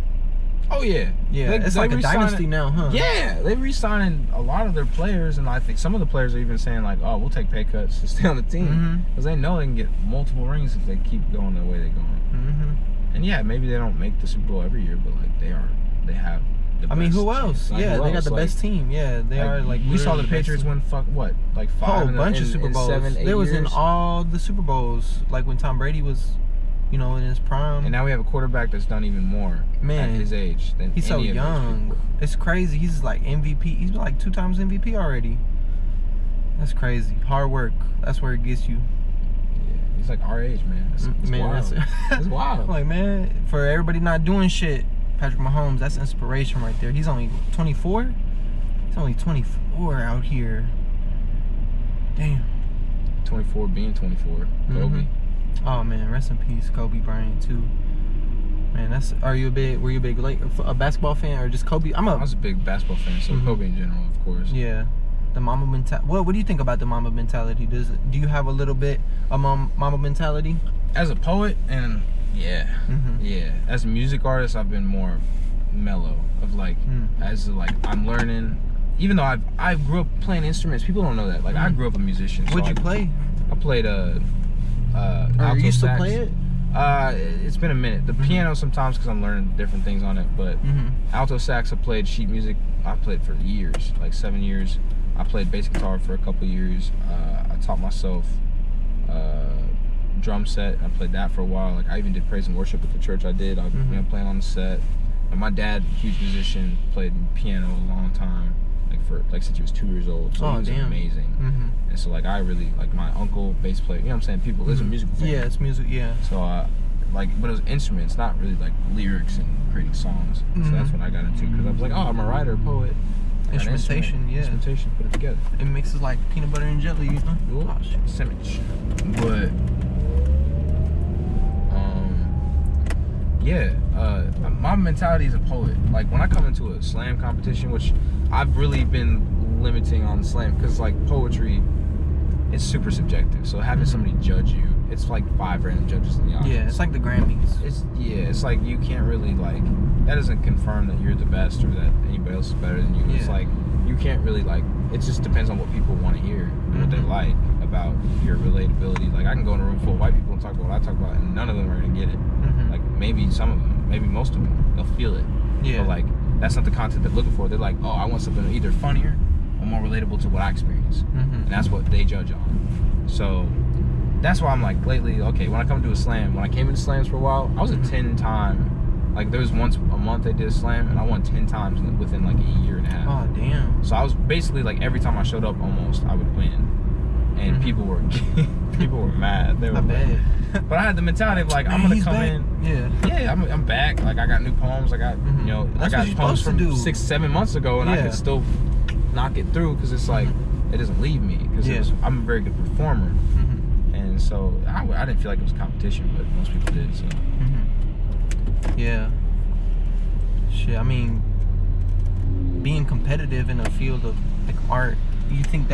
Oh yeah, yeah. It's like a dynasty now, huh? Yeah, they re-signing a lot of their players, and I think some of the players are even saying like, "Oh, we'll take pay cuts to stay on the team," because they know they can get multiple rings if they keep going the way they're going. And yeah, maybe they don't make the Super Bowl every year, but like they have. The best who else? team. Yeah, they got the best team. Yeah, they are like. We saw the Patriots win like 5 bunch of Super Bowls. 7, 8 They was years. in all the Super Bowls, like when Tom Brady was, in his prime. And now we have a quarterback that's done even more at his age than he's so young. It's crazy. He's like MVP. He's like 2 times MVP already. That's crazy. Hard work. That's where it gets you. Yeah, he's like our age, man. That's wild. That's wild. Like, man, for everybody not doing shit, Patrick Mahomes, that's inspiration right there. He's only 24. He's only 24 out here. Damn. 24 being 24. Kobe. Oh man, rest in peace, Kobe Bryant too. Man, were you a big a basketball fan or just Kobe? I was a big basketball fan, so Kobe in general, of course. Yeah. The Mamba mentality. What do you think about the Mamba mentality? Do you have a little bit of Mamba mentality? As a poet, and yeah. As a music artist, I've been more mellow. I'm learning. Even though I grew up playing instruments, people don't know that. Like I grew up a musician. What'd you play? I played alto you used sax. to play it? It's been a minute. The piano sometimes because I'm learning different things on it, but alto sax, I played sheet music. I played for years, like 7 years. I played bass guitar for a couple years. I taught myself drum set. I played that for a while. Like I even did praise and worship at the church I did. I was playing on the set. And my dad, huge musician, played piano a long time, since he was 2 years old. So he was amazing. And so I really my uncle, bass player. You know what I'm saying? People, there's a musical thing. Yeah, it's music. Yeah. So but it was instruments, not really lyrics and creating songs. So that's what I got into because I was like, oh, I'm a writer, a poet. Instrumentation, yeah. Instrumentation, put it together. It mixes like peanut butter and jelly, Oh, shit. Sandwich. But my mentality as a poet, like when I come into a slam competition, which I've really been limiting on slam because poetry, it's super subjective. So having somebody judge you, it's like 5 random judges in the audience. Yeah, it's like the Grammys. It's like you can't really that doesn't confirm that you're the best or that anybody else is better than you. Yeah. It's like you can't really it just depends on what people want to hear and what they like about your relatability. Like I can go in a room full of white people and talk about what I talk about and none of them are gonna get it. Like maybe some of them, maybe most of them, they'll feel it. Yeah. But that's not the content they're looking for. They're like, oh, I want something either funnier or more relatable to what I experience. And that's what they judge on. So that's why I'm like, lately, okay, when I come to a slam, when I came into slams for a while, I was a 10-time, like there was once a month they did a slam, and I won 10 times within like a year and a half. Oh, damn. So I was basically like, every time I showed up almost, I would win. And people were mad. They were bad. But I had the mentality of like, I'm gonna come back. in. Yeah, I'm back. Like I got new poems. I got you know, That's I what got you're poems supposed to from do. 6-7 months ago, and I could still knock it through because it's like it doesn't leave me because I'm a very good performer. And so I didn't feel like it was competition, but most people did. So yeah, shit. I mean, being competitive in a field of like art, you think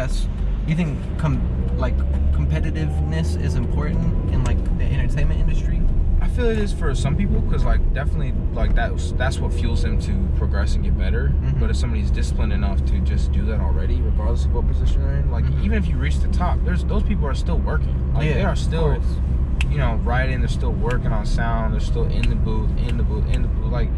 competitiveness is important in like the entertainment industry? I feel it is for some people because like definitely like that's what fuels them to progress and get better. But if somebody's disciplined enough to just do that already, regardless of what position they're in, like even if you reach the top, those people are still working. Like they are still, you know, writing. They're still working on sound. They're still in the booth. Like,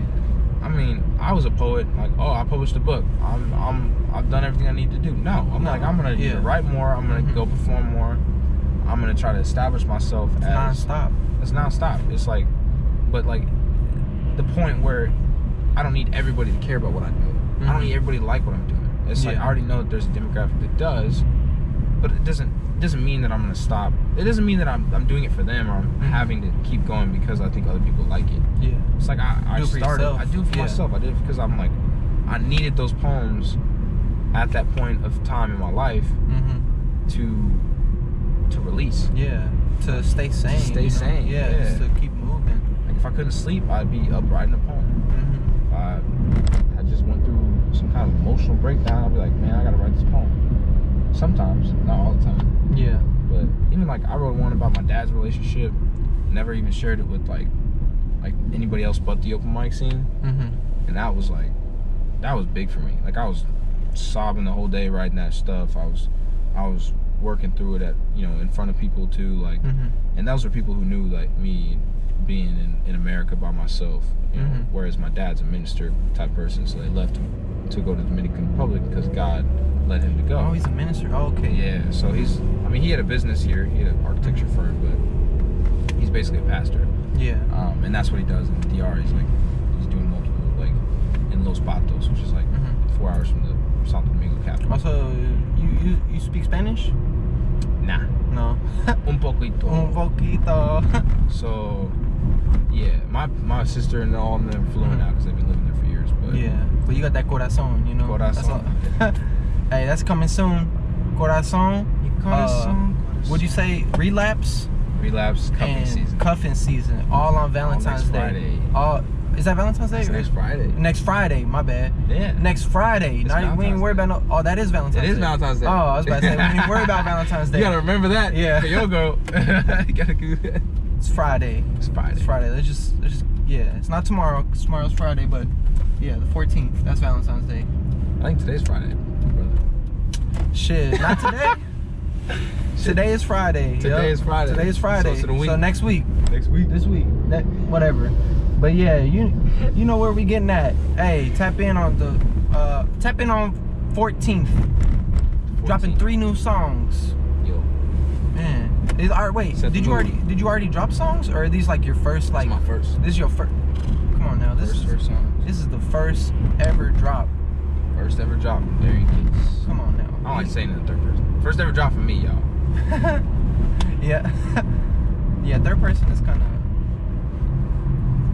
I mean, I was a poet. Like, oh, I published a book. I've done everything I need to do. No, I'm gonna either write more. I'm gonna go perform more. I'm gonna try to establish myself as non-stop. It's non-stop. It's like, but like, the point where I don't need everybody to care about what I do. I don't need everybody to like what I'm doing. It's like I already know that there's a demographic that does, but it doesn't mean that I'm gonna stop. It doesn't mean that I'm doing it for them or I'm having to keep going because I think other people like it. Yeah. It's like I do it for myself. I did it because I'm like, I needed those poems at that point of time in my life to release. Yeah. To stay sane. Sane. Yeah. Just to keep moving. Like if I couldn't sleep, I'd be up writing a poem. If I just went through some kind of emotional breakdown, I'd be like, man, I gotta write this poem. Sometimes, not all the time. Yeah. But even like I wrote one about my dad's relationship. Never even shared it with like anybody else but the open mic scene. And that was big for me. Like I was sobbing the whole day writing that stuff. I was working through it at, you know, in front of people too, like and those were people who knew like me being in America by myself, you know, whereas my dad's a minister type person, so they left him to go to the Dominican Republic because God led him to go. Oh, he's a minister. Oh, okay. Yeah, so he had a business here. He had an architecture firm, but he's basically a pastor. Yeah. And that's what he does in the DR. He's doing multiple, like in Los Patos, which is like 4 hours from the Santo Domingo capital. Also, you speak Spanish? Nah. No. Un poquito. Un poquito. So, yeah, my sister and all of them are fluent now because they've been living there for years. But yeah, but you got that corazón, you know. Corazón. Hey, that's coming soon. Corazón. Would you say relapse? Relapse, cuffing season. Cuffing season, all on Valentine's Day. Friday. Is that Valentine's Day? Next Friday. Next Friday, my bad. Yeah. Next Friday. We ain't worried about no. Oh, that is Valentine's Day. It is Valentine's Day. Oh, I was about to say, we ain't worried about Valentine's Day. You gotta remember that. Yeah. For your girl. You gotta do that. It's Friday. It's Friday. Let's just, yeah. It's not tomorrow, 'cause tomorrow's Friday, but yeah, the 14th. That's Valentine's Day. I think today's Friday, brother. Shit, not today. Today is Friday. Today is Friday. Today is Friday. So next week. Next week. This week. Whatever. But yeah, you know where we getting at. Hey, tap in on 14th. Dropping 3 new songs. Yo. Man. Did you already drop songs, or are these like your first like? This is my first. This is your first. Come on now. This First song. This is the first ever drop. First ever drop from Darrien Case. Come on now. I don't like saying it in the third person. First ever drop from me, y'all. Yeah. Yeah, third person is kind of.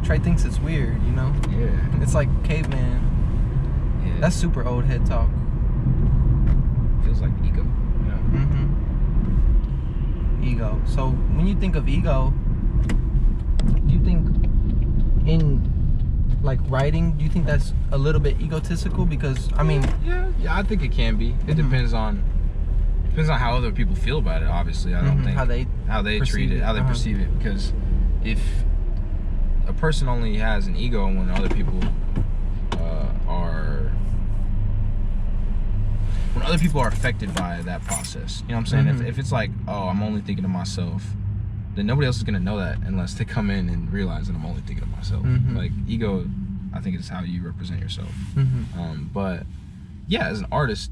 Trey thinks it's weird, you know? Yeah. It's like caveman. Yeah. That's super old head talk. Feels like ego, you know? Ego. So when you think of ego, do you think in like writing, do you think that's a little bit egotistical? Because I mean, yeah, I think it can be. It depends on how other people feel about it. Obviously, I don't think how they treat it, how they perceive it. Because if a person only has an ego when other people are affected by that process, you know what I'm saying? If it's like, oh, I'm only thinking of myself, then nobody else is gonna know that unless they come in and realize that I'm only thinking of myself. Like ego I think it's how you represent yourself. Mm-hmm. But yeah, as an artist,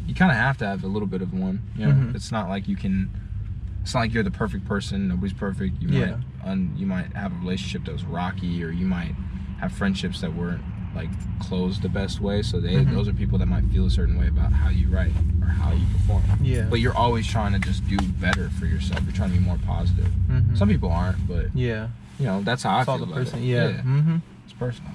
you kind of have to have a little bit of one. You know, Mm-hmm. it's not like you can. It's not like you're the perfect person. Nobody's perfect. You you might have a relationship that was rocky, or you might have friendships that weren't like closed the best way. So those are people that might feel a certain way about how you write or how you perform. Yeah. But you're always trying to just do better for yourself. You're trying to be more positive. Mm-hmm. Some people aren't, but yeah, you know, that's how I it's all feel the about person. it. Yeah. Mm-hmm. It's personal.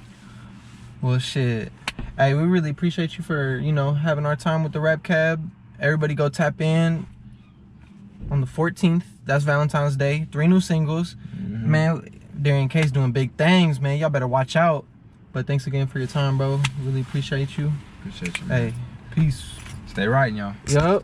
Well, shit. Hey, we really appreciate you for, you know, having our time with the Rap Cab. Everybody go tap in on the 14th. That's Valentine's Day. 3 new singles. Mm-hmm. Man, Darrien Case doing big things, man. Y'all better watch out. But thanks again for your time, bro. Really appreciate you. Appreciate you, man. Hey, peace. Stay writing, y'all. Yup.